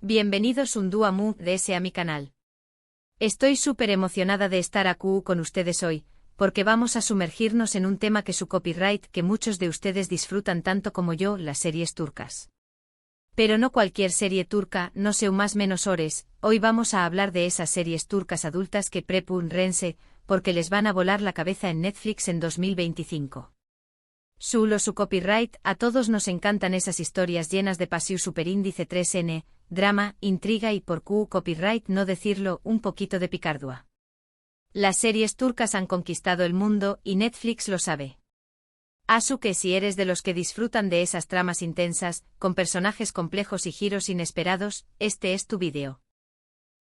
Bienvenidos un día más a mi canal. Estoy súper emocionada de estar aquí con ustedes hoy, porque vamos a sumergirnos en un tema que su copyright que muchos de ustedes disfrutan tanto como yo, las series turcas. Pero no cualquier serie turca, no sé más menos ores, hoy vamos a hablar de esas series turcas adultas que prepun rense, porque les van a volar la cabeza en Netflix en 2025. Solo su copyright, a todos nos encantan esas historias llenas de pasión superíndice 3N, drama, intriga y por Q copyright no decirlo, un poquito de picardua. Las series turcas han conquistado el mundo y Netflix lo sabe. Asu que si eres de los que disfrutan de esas tramas intensas, con personajes complejos y giros inesperados, este es tu vídeo.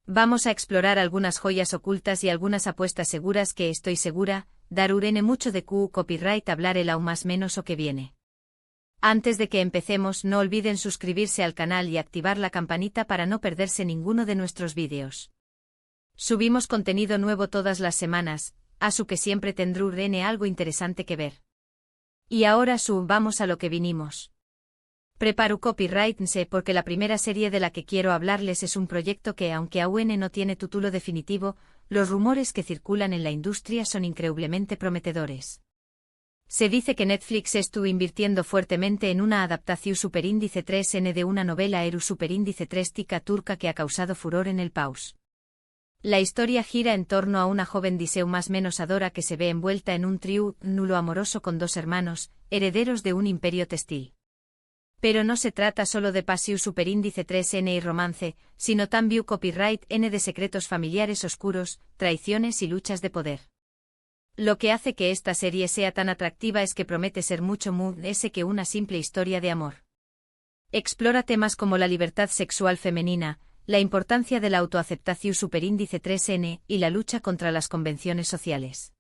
Vamos a explorar algunas joyas ocultas y algunas apuestas seguras que estoy segura, darurene mucho de Q copyright hablar el aún más menos o que viene. Antes de que empecemos no olviden suscribirse al canal y activar la campanita para no perderse ninguno de nuestros vídeos. Subimos contenido nuevo todas las semanas, asu que siempre tendrurene algo interesante que ver. Y ahora vamos a lo que vinimos. Preparo copyright-nse porque la primera serie de la que quiero hablarles es un proyecto que aunque aún no tiene título definitivo, los rumores que circulan en la industria son increíblemente prometedores. Se dice que Netflix estuvo invirtiendo fuertemente en una adaptación superíndice 3N de una novela Eru superíndice 3 tica turca que ha causado furor en el país. La historia gira en torno a una joven Diseu más menos adora que se ve envuelta en un triángulo amoroso con dos hermanos, herederos de un imperio textil. Pero no se trata solo de pasión superíndice 3N y romance, sino también copyright N de secretos familiares oscuros, traiciones y luchas de poder. Lo que hace que esta serie sea tan atractiva es que promete ser mucho más que una simple historia de amor. Explora temas como la libertad sexual femenina, la importancia de la autoaceptación superíndice 3N y la lucha contra las convenciones sociales.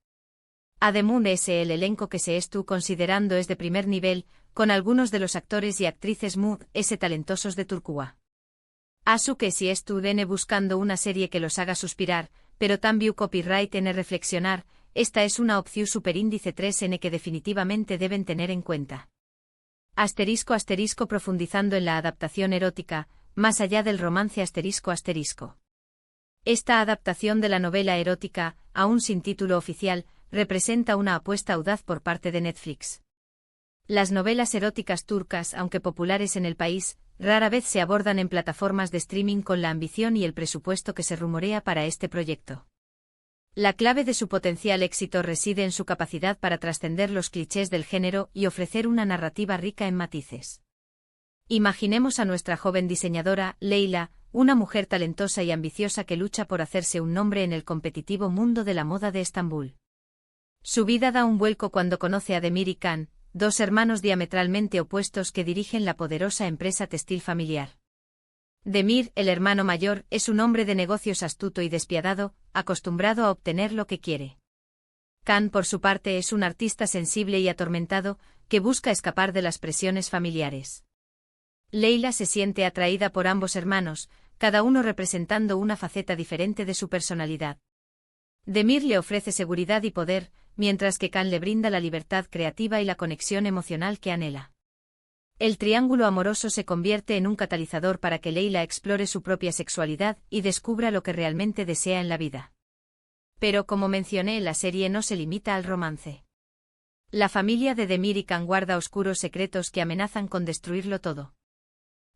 Además el elenco que se estuvo considerando es de primer nivel, con algunos de los actores y actrices talentosos de Turquía. Asu que si estudene buscando una serie que los haga suspirar, pero también copyright N reflexionar, esta es una opción superíndice 3N que definitivamente deben tener en cuenta. Asterisco profundizando en la adaptación erótica, más allá del romance asterisco. Esta adaptación de la novela erótica, aún sin título oficial, representa una apuesta audaz por parte de Netflix. Las novelas eróticas turcas, aunque populares en el país, rara vez se abordan en plataformas de streaming con la ambición y el presupuesto que se rumorea para este proyecto. La clave de su potencial éxito reside en su capacidad para trascender los clichés del género y ofrecer una narrativa rica en matices. Imaginemos a nuestra joven diseñadora, Leyla, una mujer talentosa y ambiciosa que lucha por hacerse un nombre en el competitivo mundo de la moda de Estambul. Su vida da un vuelco cuando conoce a Demir y Can, dos hermanos diametralmente opuestos que dirigen la poderosa empresa textil familiar. Demir, el hermano mayor, es un hombre de negocios astuto y despiadado, acostumbrado a obtener lo que quiere. Can, por su parte, es un artista sensible y atormentado, que busca escapar de las presiones familiares. Leyla se siente atraída por ambos hermanos, cada uno representando una faceta diferente de su personalidad. Demir le ofrece seguridad y poder, mientras que Can le brinda la libertad creativa y la conexión emocional que anhela. El triángulo amoroso se convierte en un catalizador para que Leyla explore su propia sexualidad y descubra lo que realmente desea en la vida. Pero como mencioné, la serie no se limita al romance. La familia de Demir y Can guarda oscuros secretos que amenazan con destruirlo todo.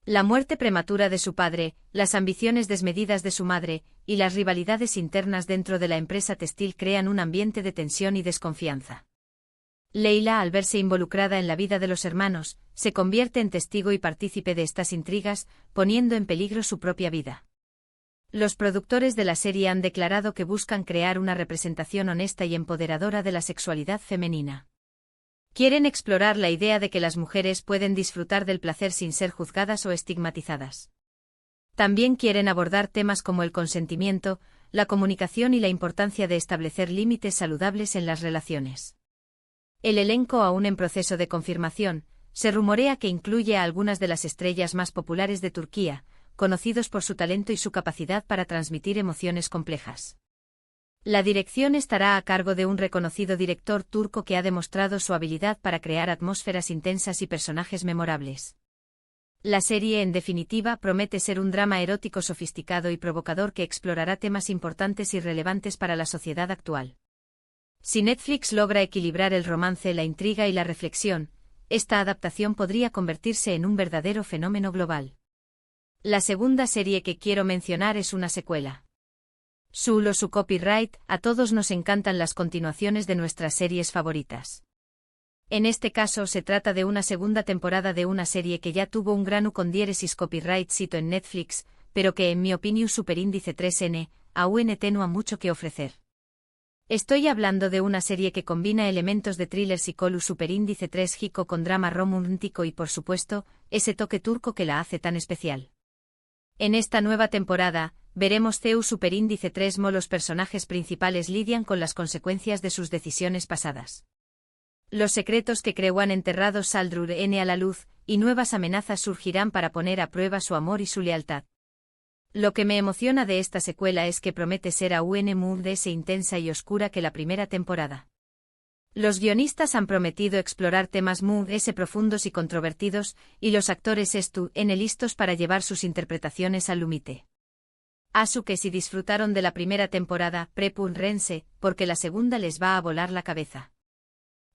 La muerte prematura de su padre, las ambiciones desmedidas de su madre, y las rivalidades internas dentro de la empresa textil crean un ambiente de tensión y desconfianza. Leyla, al verse involucrada en la vida de los hermanos, se convierte en testigo y partícipe de estas intrigas, poniendo en peligro su propia vida. Los productores de la serie han declarado que buscan crear una representación honesta y empoderadora de la sexualidad femenina. Quieren explorar la idea de que las mujeres pueden disfrutar del placer sin ser juzgadas o estigmatizadas. También quieren abordar temas como el consentimiento, la comunicación y la importancia de establecer límites saludables en las relaciones. El elenco, aún en proceso de confirmación, se rumorea que incluye a algunas de las estrellas más populares de Turquía, conocidos por su talento y su capacidad para transmitir emociones complejas. La dirección estará a cargo de un reconocido director turco que ha demostrado su habilidad para crear atmósferas intensas y personajes memorables. La serie, en definitiva, promete ser un drama erótico sofisticado y provocador que explorará temas importantes y relevantes para la sociedad actual. Si Netflix logra equilibrar el romance, la intriga y la reflexión, esta adaptación podría convertirse en un verdadero fenómeno global. La segunda serie que quiero mencionar es una secuela. Solo su copyright, a todos nos encantan las continuaciones de nuestras series favoritas. En este caso se trata de una segunda temporada de una serie que ya tuvo un gran copyright sito en Netflix, pero que en mi opinión superíndice 3N, aún tenua mucho que ofrecer. Estoy hablando de una serie que combina elementos de thriller psicológico superíndice 3 Hiko con drama romántico y por supuesto, ese toque turco que la hace tan especial. En esta nueva temporada, veremos CEU superíndice 3 los personajes principales lidian con las consecuencias de sus decisiones pasadas. Los secretos que creían enterrados saldrán a la luz, y nuevas amenazas surgirán para poner a prueba su amor y su lealtad. Lo que me emociona de esta secuela es que promete ser aún más intensa y oscura que la primera temporada. Los guionistas han prometido explorar temas muy profundos y controvertidos, y los actores están listos para llevar sus interpretaciones al límite. Asu que si disfrutaron de la primera temporada, prepárense, porque la segunda les va a volar la cabeza.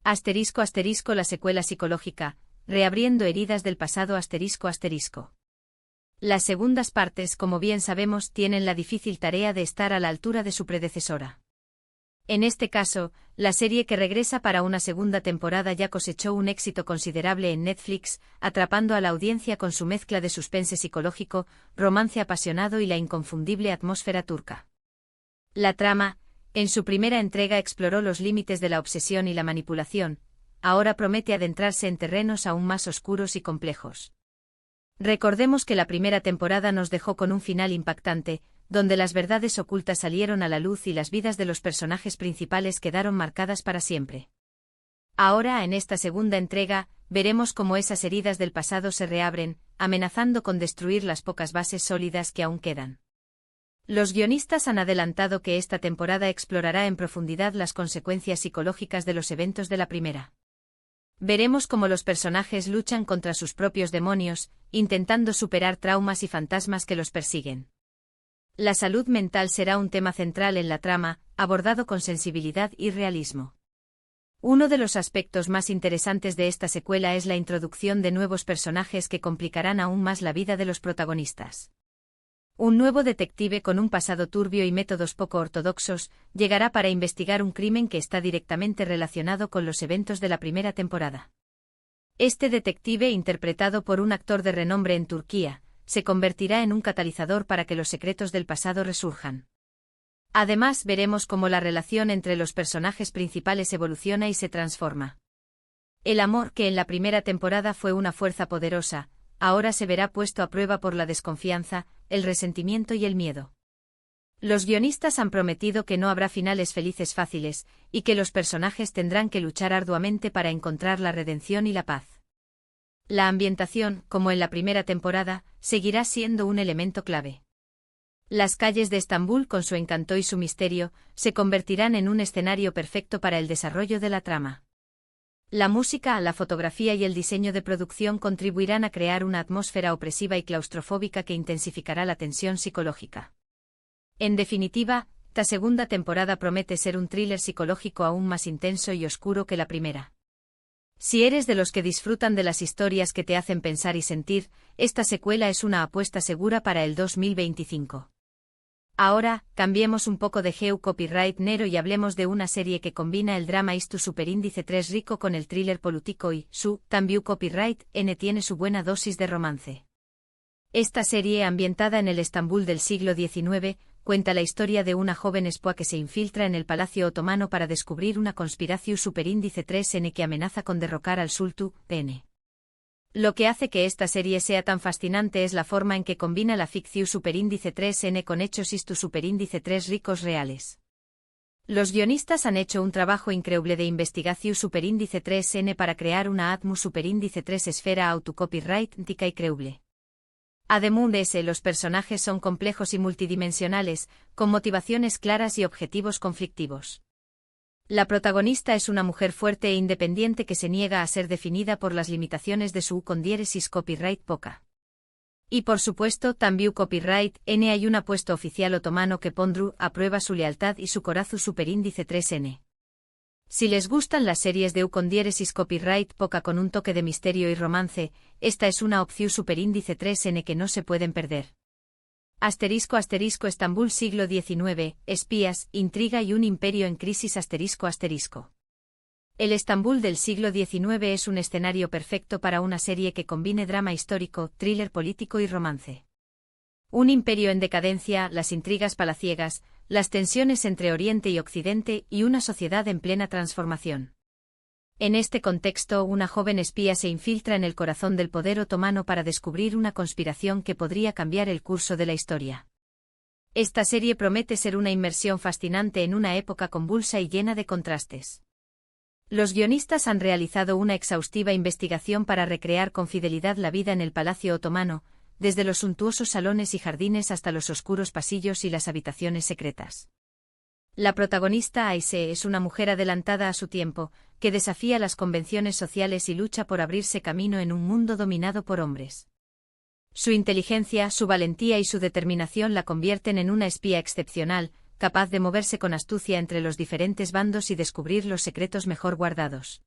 *** La secuela psicológica, reabriendo heridas del pasado ***. Las segundas partes, como bien sabemos, tienen la difícil tarea de estar a la altura de su predecesora. En este caso, la serie que regresa para una segunda temporada ya cosechó un éxito considerable en Netflix, atrapando a la audiencia con su mezcla de suspense psicológico, romance apasionado y la inconfundible atmósfera turca. La trama, en su primera entrega exploró los límites de la obsesión y la manipulación, ahora promete adentrarse en terrenos aún más oscuros y complejos. Recordemos que la primera temporada nos dejó con un final impactante, donde las verdades ocultas salieron a la luz y las vidas de los personajes principales quedaron marcadas para siempre. Ahora, en esta segunda entrega, veremos cómo esas heridas del pasado se reabren, amenazando con destruir las pocas bases sólidas que aún quedan. Los guionistas han adelantado que esta temporada explorará en profundidad las consecuencias psicológicas de los eventos de la primera. Veremos cómo los personajes luchan contra sus propios demonios, intentando superar traumas y fantasmas que los persiguen. La salud mental será un tema central en la trama, abordado con sensibilidad y realismo. Uno de los aspectos más interesantes de esta secuela es la introducción de nuevos personajes que complicarán aún más la vida de los protagonistas. Un nuevo detective con un pasado turbio y métodos poco ortodoxos llegará para investigar un crimen que está directamente relacionado con los eventos de la primera temporada. Este detective, interpretado por un actor de renombre en Turquía, se convertirá en un catalizador para que los secretos del pasado resurjan. Además, veremos cómo la relación entre los personajes principales evoluciona y se transforma. El amor, que en la primera temporada fue una fuerza poderosa, ahora se verá puesto a prueba por la desconfianza, el resentimiento y el miedo. Los guionistas han prometido que no habrá finales felices fáciles, y que los personajes tendrán que luchar arduamente para encontrar la redención y la paz. La ambientación, como en la primera temporada, seguirá siendo un elemento clave. Las calles de Estambul, con su encanto y su misterio, se convertirán en un escenario perfecto para el desarrollo de la trama. La música, la fotografía y el diseño de producción contribuirán a crear una atmósfera opresiva y claustrofóbica que intensificará la tensión psicológica. En definitiva, esta segunda temporada promete ser un thriller psicológico aún más intenso y oscuro que la primera. Si eres de los que disfrutan de las historias que te hacen pensar y sentir, esta secuela es una apuesta segura para el 2025. Ahora, cambiemos un poco de Geo Copyright Nero y hablemos de una serie que combina el drama Istu superíndice 3 rico con el thriller político y, su, también Copyright N tiene su buena dosis de romance. Esta serie, ambientada en el Estambul del siglo XIX, cuenta la historia de una joven esposa que se infiltra en el Palacio Otomano para descubrir una conspiración superíndice 3N que amenaza con derrocar al Sultán N. Lo que hace que esta serie sea tan fascinante es la forma en que combina la ficción superíndice 3N con hechos Istu superíndice 3 ricos reales. Los guionistas han hecho un trabajo increíble de investigación superíndice 3N para crear una atmósfera superíndice 3 esfera autocopyrightica y creíble. Además de ese, los personajes son complejos y multidimensionales, con motivaciones claras y objetivos conflictivos. La protagonista es una mujer fuerte e independiente que se niega a ser definida por las limitaciones de su con diéresis copyright poca. Y por supuesto, también copyright, N hay un apuesto oficial otomano que pondrá a prueba su lealtad y su corazu superíndice 3N. Si les gustan las series de con diéresis copyright poca con un toque de misterio y romance, esta es una opción superíndice 3N que no se pueden perder. Asterisco asterisco Estambul siglo XIX, espías, intriga y un imperio en crisis asterisco asterisco. El Estambul del siglo XIX es un escenario perfecto para una serie que combine drama histórico, thriller político y romance. Un imperio en decadencia, las intrigas palaciegas, las tensiones entre Oriente y Occidente y una sociedad en plena transformación. En este contexto, una joven espía se infiltra en el corazón del poder otomano para descubrir una conspiración que podría cambiar el curso de la historia. Esta serie promete ser una inmersión fascinante en una época convulsa y llena de contrastes. Los guionistas han realizado una exhaustiva investigación para recrear con fidelidad la vida en el Palacio Otomano, desde los suntuosos salones y jardines hasta los oscuros pasillos y las habitaciones secretas. La protagonista Ayse es una mujer adelantada a su tiempo, que desafía las convenciones sociales y lucha por abrirse camino en un mundo dominado por hombres. Su inteligencia, su valentía y su determinación la convierten en una espía excepcional, capaz de moverse con astucia entre los diferentes bandos y descubrir los secretos mejor guardados.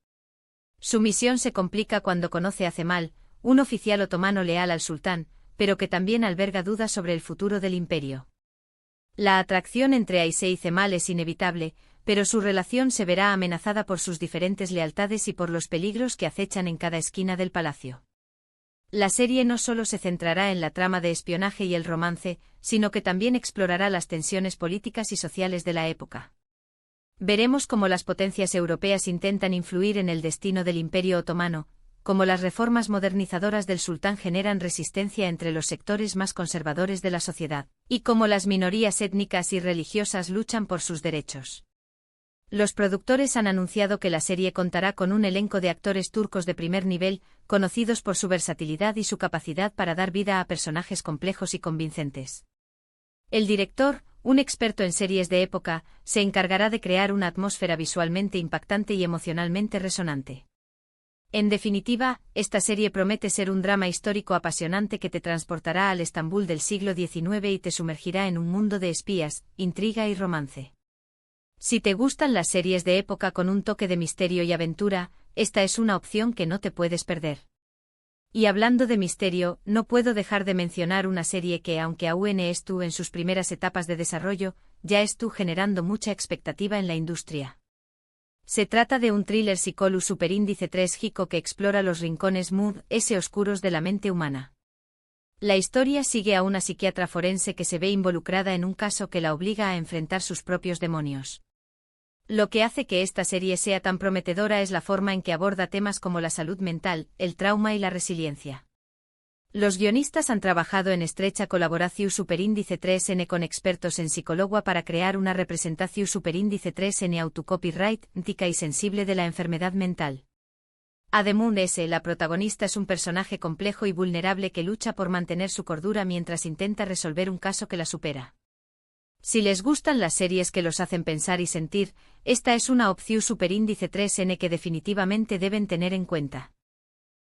Su misión se complica cuando conoce a Cemal, un oficial otomano leal al sultán, pero que también alberga dudas sobre el futuro del imperio. La atracción entre Ayse y Cemal es inevitable, pero su relación se verá amenazada por sus diferentes lealtades y por los peligros que acechan en cada esquina del palacio. La serie no solo se centrará en la trama de espionaje y el romance, sino que también explorará las tensiones políticas y sociales de la época. Veremos cómo las potencias europeas intentan influir en el destino del Imperio Otomano, cómo las reformas modernizadoras del sultán generan resistencia entre los sectores más conservadores de la sociedad, y cómo las minorías étnicas y religiosas luchan por sus derechos. Los productores han anunciado que la serie contará con un elenco de actores turcos de primer nivel, conocidos por su versatilidad y su capacidad para dar vida a personajes complejos y convincentes. El director, un experto en series de época, se encargará de crear una atmósfera visualmente impactante y emocionalmente resonante. En definitiva, esta serie promete ser un drama histórico apasionante que te transportará al Estambul del siglo XIX y te sumergirá en un mundo de espías, intriga y romance. Si te gustan las series de época con un toque de misterio y aventura, esta es una opción que no te puedes perder. Y hablando de misterio, no puedo dejar de mencionar una serie que, aunque aún estuvo en sus primeras etapas de desarrollo, ya estuvo generando mucha expectativa en la industria. Se trata de un thriller psicológico superíndice 3 Hico que explora los rincones oscuros de la mente humana. La historia sigue a una psiquiatra forense que se ve involucrada en un caso que la obliga a enfrentar sus propios demonios. Lo que hace que esta serie sea tan prometedora es la forma en que aborda temas como la salud mental, el trauma y la resiliencia. Los guionistas han trabajado en estrecha colaboración superíndice 3N con expertos en psicología para crear una representación superíndice 3N autocopyright, ética y sensible de la enfermedad mental. Además, la protagonista es un personaje complejo y vulnerable que lucha por mantener su cordura mientras intenta resolver un caso que la supera. Si les gustan las series que los hacen pensar y sentir, esta es una opción superíndice 3N que definitivamente deben tener en cuenta.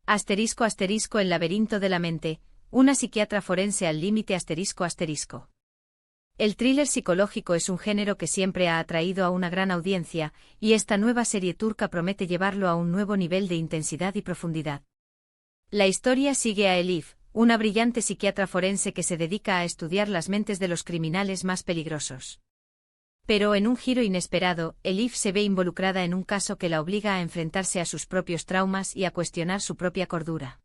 Asterisco asterisco El laberinto de la mente, una psiquiatra forense al límite asterisco asterisco. El thriller psicológico es un género que siempre ha atraído a una gran audiencia, y esta nueva serie turca promete llevarlo a un nuevo nivel de intensidad y profundidad. La historia sigue a Elif, una brillante psiquiatra forense que se dedica a estudiar las mentes de los criminales más peligrosos. Pero en un giro inesperado, Elif se ve involucrada en un caso que la obliga a enfrentarse a sus propios traumas y a cuestionar su propia cordura.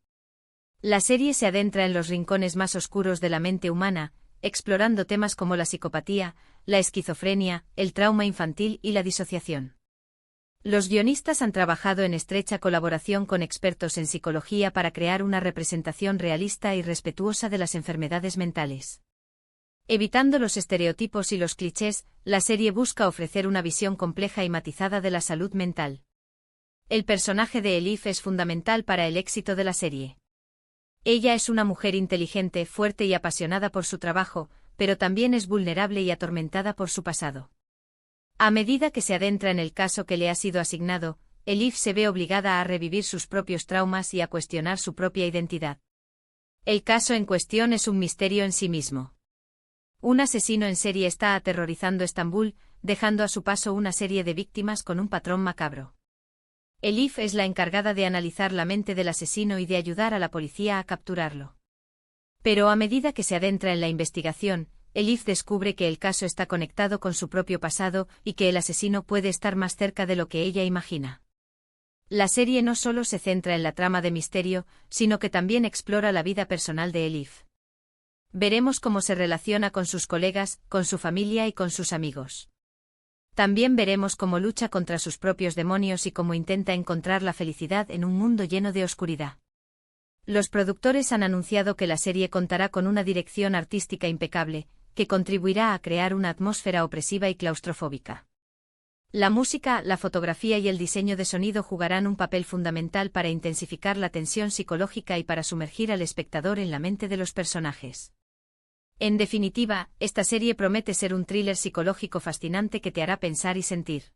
La serie se adentra en los rincones más oscuros de la mente humana, explorando temas como la psicopatía, la esquizofrenia, el trauma infantil y la disociación. Los guionistas han trabajado en estrecha colaboración con expertos en psicología para crear una representación realista y respetuosa de las enfermedades mentales. Evitando los estereotipos y los clichés, la serie busca ofrecer una visión compleja y matizada de la salud mental. El personaje de Elif es fundamental para el éxito de la serie. Ella es una mujer inteligente, fuerte y apasionada por su trabajo, pero también es vulnerable y atormentada por su pasado. A medida que se adentra en el caso que le ha sido asignado, Elif se ve obligada a revivir sus propios traumas y a cuestionar su propia identidad. El caso en cuestión es un misterio en sí mismo. Un asesino en serie está aterrorizando Estambul, dejando a su paso una serie de víctimas con un patrón macabro. Elif es la encargada de analizar la mente del asesino y de ayudar a la policía a capturarlo. Pero a medida que se adentra en la investigación, Elif descubre que el caso está conectado con su propio pasado y que el asesino puede estar más cerca de lo que ella imagina. La serie no solo se centra en la trama de misterio, sino que también explora la vida personal de Elif. Veremos cómo se relaciona con sus colegas, con su familia y con sus amigos. También veremos cómo lucha contra sus propios demonios y cómo intenta encontrar la felicidad en un mundo lleno de oscuridad. Los productores han anunciado que la serie contará con una dirección artística impecable, que contribuirá a crear una atmósfera opresiva y claustrofóbica. La música, la fotografía y el diseño de sonido jugarán un papel fundamental para intensificar la tensión psicológica y para sumergir al espectador en la mente de los personajes. En definitiva, esta serie promete ser un thriller psicológico fascinante que te hará pensar y sentir.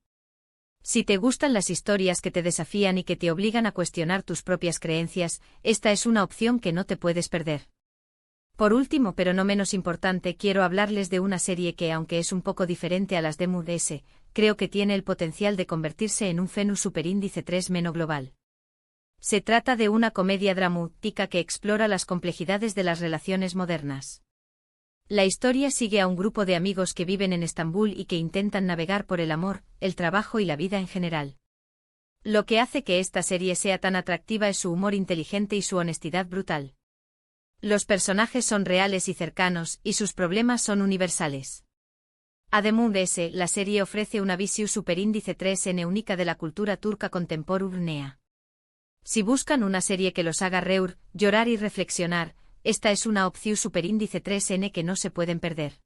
Si te gustan las historias que te desafían y que te obligan a cuestionar tus propias creencias, esta es una opción que no te puedes perder. Por último, pero no menos importante, quiero hablarles de una serie que, aunque es un poco diferente a las de Mood S, creo que tiene el potencial de convertirse en un Venus superíndice 3 global. Se trata de una comedia dramática que explora las complejidades de las relaciones modernas. La historia sigue a un grupo de amigos que viven en Estambul y que intentan navegar por el amor, el trabajo y la vida en general. Lo que hace que esta serie sea tan atractiva es su humor inteligente y su honestidad brutal. Los personajes son reales y cercanos, y sus problemas son universales. Además, la serie ofrece una visión superíndice 3 única de la cultura turca contemporánea. Si buscan una serie que los haga reír, llorar y reflexionar, esta es una opción superíndice 3 que no se pueden perder.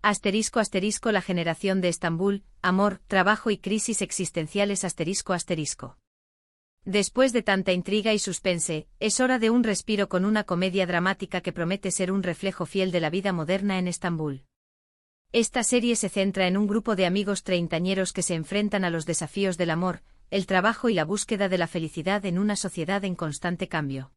***, la generación de Estambul, amor, trabajo y crisis existenciales ***. Después de tanta intriga y suspense, es hora de un respiro con una comedia dramática que promete ser un reflejo fiel de la vida moderna en Estambul. Esta serie se centra en un grupo de amigos treintañeros que se enfrentan a los desafíos del amor, el trabajo y la búsqueda de la felicidad en una sociedad en constante cambio.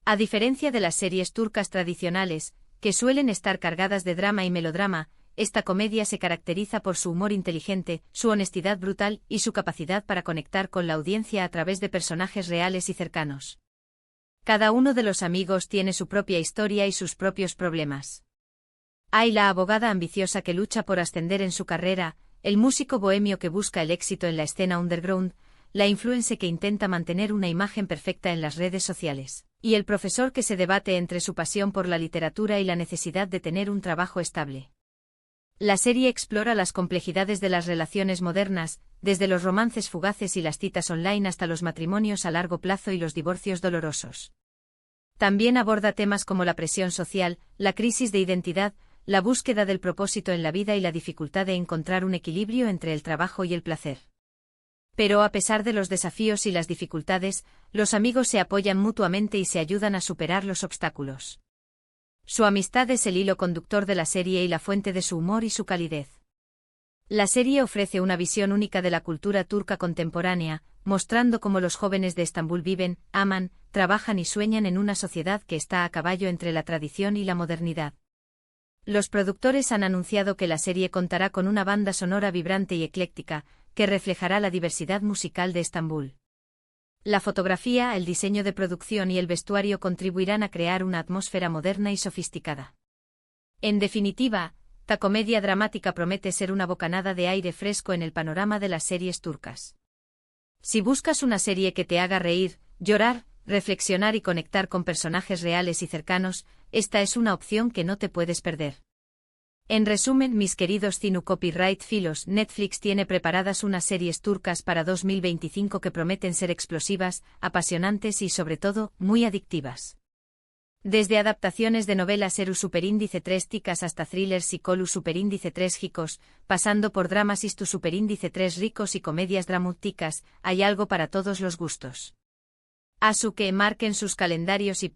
A diferencia de las series turcas tradicionales, que suelen estar cargadas de drama y melodrama, esta comedia se caracteriza por su humor inteligente, su honestidad brutal y su capacidad para conectar con la audiencia a través de personajes reales y cercanos. Cada uno de los amigos tiene su propia historia y sus propios problemas. Hay la abogada ambiciosa que lucha por ascender en su carrera, el músico bohemio que busca el éxito en la escena underground, la influencer que intenta mantener una imagen perfecta en las redes sociales, y el profesor que se debate entre su pasión por la literatura y la necesidad de tener un trabajo estable. La serie explora las complejidades de las relaciones modernas, desde los romances fugaces y las citas online hasta los matrimonios a largo plazo y los divorcios dolorosos. También aborda temas como la presión social, la crisis de identidad, la búsqueda del propósito en la vida y la dificultad de encontrar un equilibrio entre el trabajo y el placer. Pero a pesar de los desafíos y las dificultades, los amigos se apoyan mutuamente y se ayudan a superar los obstáculos. Su amistad es el hilo conductor de la serie y la fuente de su humor y su calidez. La serie ofrece una visión única de la cultura turca contemporánea, mostrando cómo los jóvenes de Estambul viven, aman, trabajan y sueñan en una sociedad que está a caballo entre la tradición y la modernidad. Los productores han anunciado que la serie contará con una banda sonora vibrante y ecléctica, que reflejará la diversidad musical de Estambul. La fotografía, el diseño de producción y el vestuario contribuirán a crear una atmósfera moderna y sofisticada. En definitiva, esta comedia dramática promete ser una bocanada de aire fresco en el panorama de las series turcas. Si buscas una serie que te haga reír, llorar, reflexionar y conectar con personajes reales y cercanos, esta es una opción que no te puedes perder. En resumen, mis queridos Cinu Copyright Filos, Netflix tiene preparadas unas series turcas para 2025 que prometen ser explosivas, apasionantes y sobre todo, muy adictivas. Desde adaptaciones de novelas Eru superíndice 3 ticas hasta thrillers psicolu superíndice 3 gicos, pasando por dramas Istu superíndice 3 ricos y comedias dramáticas, hay algo para todos los gustos. Así que marquen sus calendarios y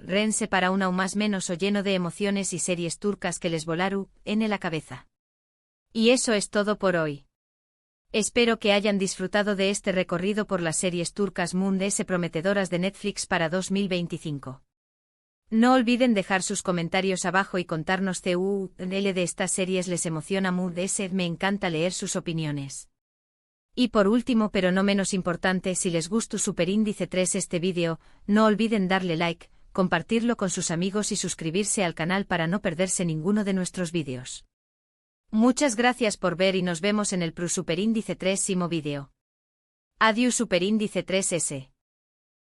rense para un aún más menos o lleno de emociones y series turcas que les volaru en la cabeza. Y eso es todo por hoy. Espero que hayan disfrutado de este recorrido por las series turcas Mood S prometedoras de Netflix para 2025. No olviden dejar sus comentarios abajo y contarnos CUL de estas series les emociona mucho, me encanta leer sus opiniones. Y por último pero no menos importante, si les gustó Superíndice 3 este vídeo, no olviden darle like, compartirlo con sus amigos y suscribirse al canal para no perderse ninguno de nuestros vídeos. Muchas gracias por ver y nos vemos en el Superíndice 3 vídeo. Adiós Superíndice 3S.